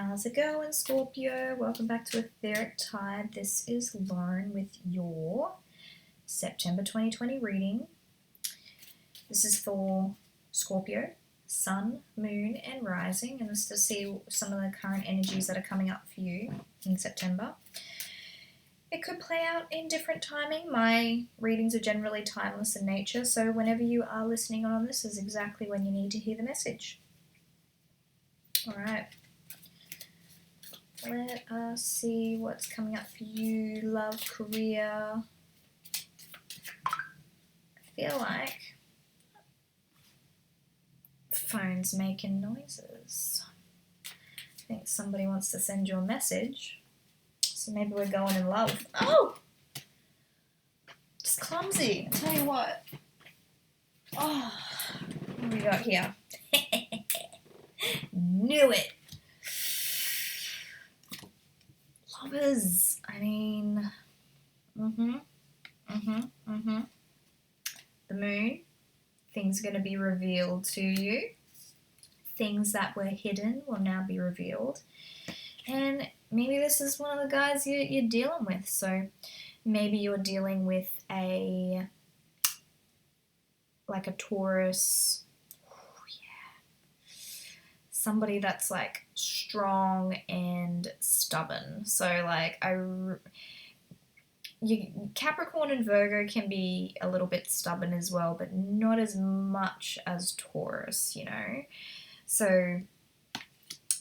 How's it going, Scorpio? Welcome back to Etheric Tide. This is Lauren with your September 2020 reading. This is for Scorpio, Sun, Moon, and Rising, and this is to see some of the current energies that are coming up for you in September. It could play out in different timing. My readings are generally timeless in nature, so whenever you are listening on this is exactly when you need to hear the message. Alright. Let us see what's coming up for you. Love, career. I feel like phone's making noises. I think somebody wants to send you a message. So maybe we're going in love. Oh! Just clumsy. I'll tell you what. Oh, what do we got here? Knew it. Lovers. I mean, the moon. Things are going to be revealed to you. Things that were hidden will now be revealed. And maybe this is one of the guys you're dealing with. So maybe you're dealing with a Taurus. Somebody that's like strong and stubborn. So like Capricorn and Virgo can be a little bit stubborn as well, but not as much as Taurus, you know. So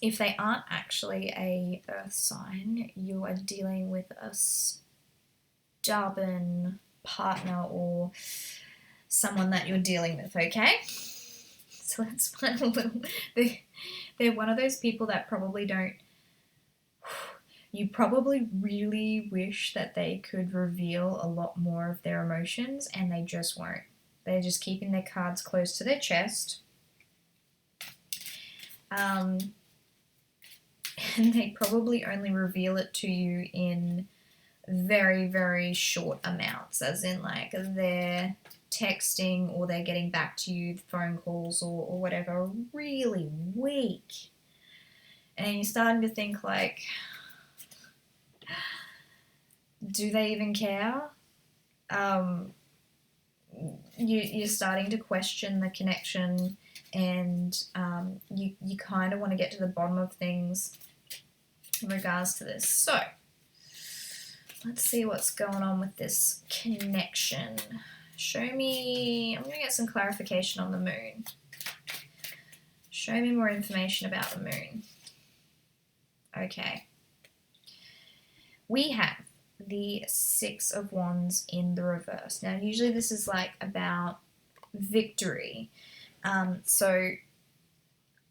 if they aren't actually a earth sign, you are dealing with a stubborn partner or someone that you're dealing with, okay? So let's find a little... They're one of those people that probably don't... You probably really wish that they could reveal a lot more of their emotions, and they just won't. They're just keeping their cards close to their chest. And they probably only reveal it to you in very, very short amounts, as in like they're texting or they're getting back to you, phone calls or whatever, really weak. And you're starting to think like, do they even care? You're starting to question the connection, and you kind of want to get to the bottom of things in regards to this. So let's see what's going on with this connection. Show me, I'm going to get some clarification on the moon. Show me more information about the moon. Okay. We have the Six of Wands in the reverse. Now, usually this is like about victory. So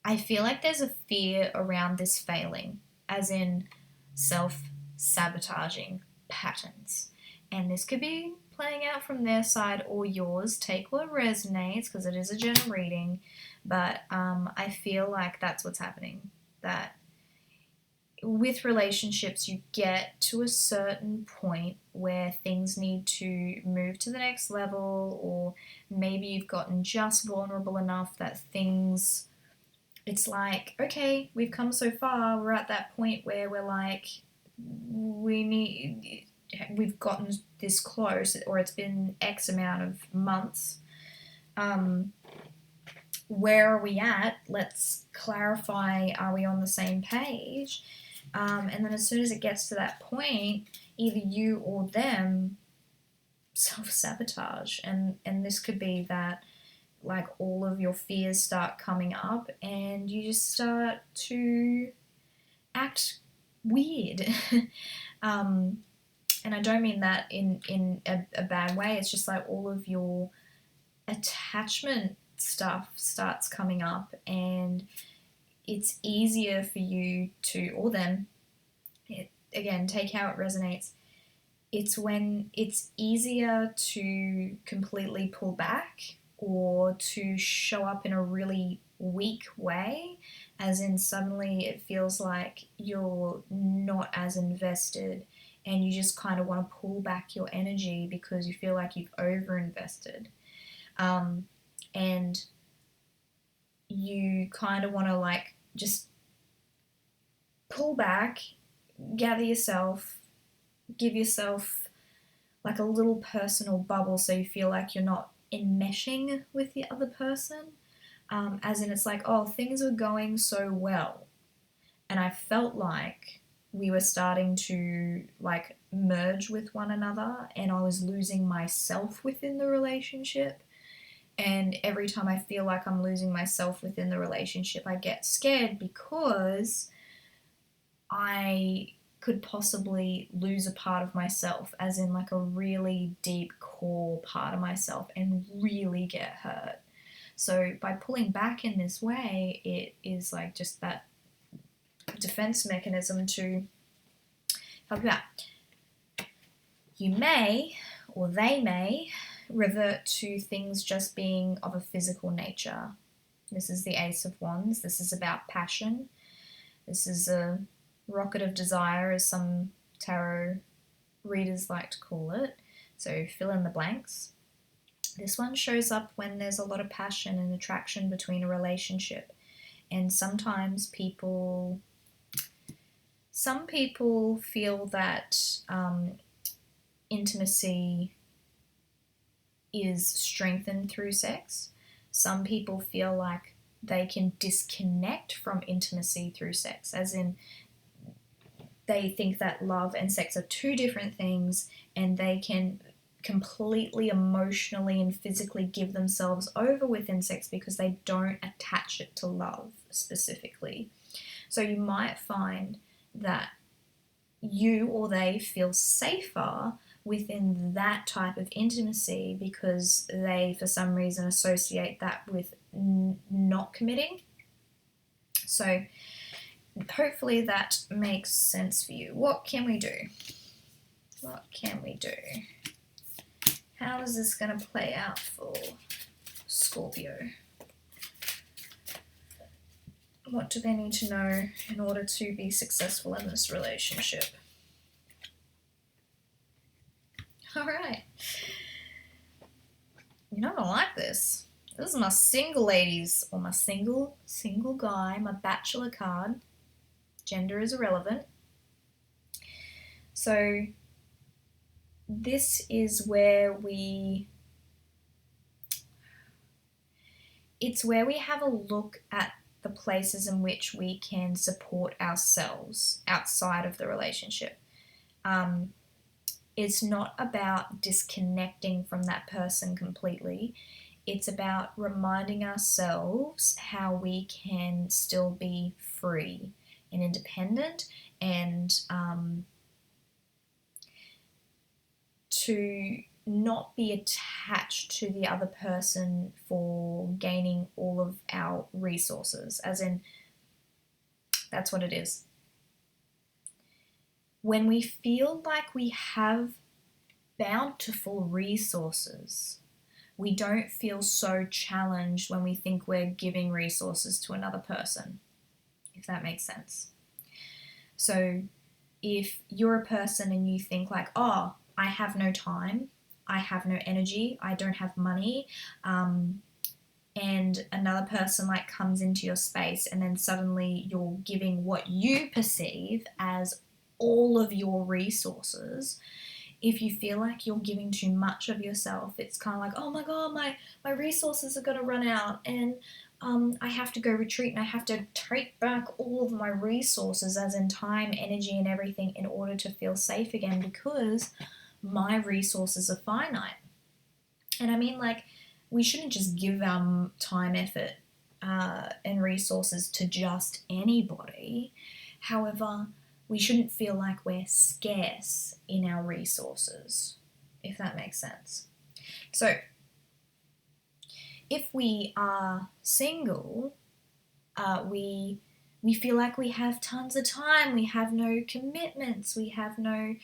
I feel like there's a fear around this failing, as in self-sabotaging patterns. And this could be playing out from their side or yours. Take what resonates, because it is a general reading. But I feel like that's what's happening. That with relationships, you get to a certain point where things need to move to the next level, or maybe you've gotten just vulnerable enough that things, it's like, okay, we've come so far, we're at that point where we're like, we've gotten this close, or it's been X amount of months. Where are we at? Let's clarify, are we on the same page? And then as soon as it gets to that point, either you or them self-sabotage. And this could be that like all of your fears start coming up and you just start to act weird. And I don't mean that in a bad way. It's just like all of your attachment stuff starts coming up, and it's easier for you to, or them, again, take how it resonates. It's when it's easier to completely pull back or to show up in a really weak way, as in suddenly it feels like you're not as invested and you just kind of want to pull back your energy because you feel like you've over-invested. And you kind of want to like just pull back, gather yourself, give yourself like a little personal bubble so you feel like you're not enmeshing with the other person. As in, it's like, oh, things were going so well, and I felt like we were starting to like merge with one another, and I was losing myself within the relationship. And every time I feel like I'm losing myself within the relationship, I get scared because I could possibly lose a part of myself, as in like a really deep core part of myself, and really get hurt. So by pulling back in this way, it is like just that defense mechanism to help you out. You may, or they may, revert to things just being of a physical nature. This is the Ace of Wands. This is about passion. This is a rocket of desire, as some tarot readers like to call it. So fill in the blanks. This one shows up when there's a lot of passion and attraction between a relationship. And sometimes some people feel that intimacy is strengthened through sex. Some people feel like they can disconnect from intimacy through sex, as in they think that love and sex are two different things, and they can completely emotionally and physically give themselves over within sex because they don't attach it to love specifically. So you might find that you or they feel safer within that type of intimacy because they, for some reason, associate that with not committing. So hopefully that makes sense for you. What can we do? What can we do? How is this going to play out for Scorpio? What do they need to know in order to be successful in this relationship? Alright. You're not gonna like this. This is my single ladies, or my single guy, my bachelor card. Gender is irrelevant. So this is where it's where we have a look at the places in which we can support ourselves outside of the relationship. It's not about disconnecting from that person completely. It's about reminding ourselves how we can still be free and independent, and to not be attached to the other person for gaining all of our resources, as in, that's what it is. When we feel like we have bountiful resources, we don't feel so challenged when we think we're giving resources to another person, if that makes sense. So if you're a person and you think like, oh, I have no time, I have no energy, I don't have money, and another person like comes into your space, and then suddenly you're giving what you perceive as all of your resources. If you feel like you're giving too much of yourself, it's kind of like, oh my god, my resources are going to run out, and I have to go retreat, and I have to take back all of my resources, as in time, energy, and everything, in order to feel safe again, because my resources are finite. And I mean, like, we shouldn't just give our time, effort, and resources to just anybody. However, we shouldn't feel like we're scarce in our resources, if that makes sense. So, if we are single, we feel like we have tons of time, we have no commitments, we have no,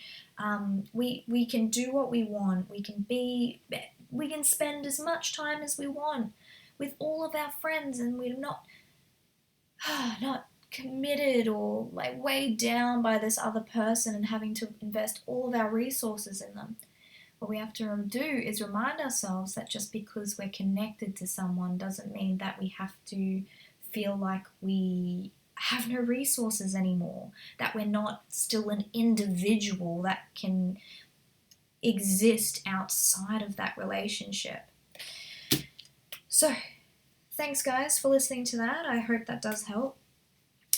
we can do what we want, we can spend as much time as we want with all of our friends, and we're not committed or like weighed down by this other person and having to invest all of our resources in them. What we have to do is remind ourselves that just because we're connected to someone doesn't mean that we have to feel like we have no resources anymore, that we're not still an individual that can exist outside of that relationship. So, thanks guys for listening to that. I hope that does help.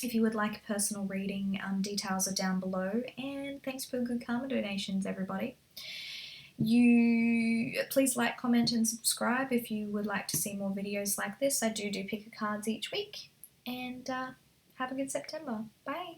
If you would like a personal reading, details are down below, and thanks for the good karma donations, everybody. You please like, comment, and subscribe if you would like to see more videos like this. I do pick a cards each week, and have a good September. Bye.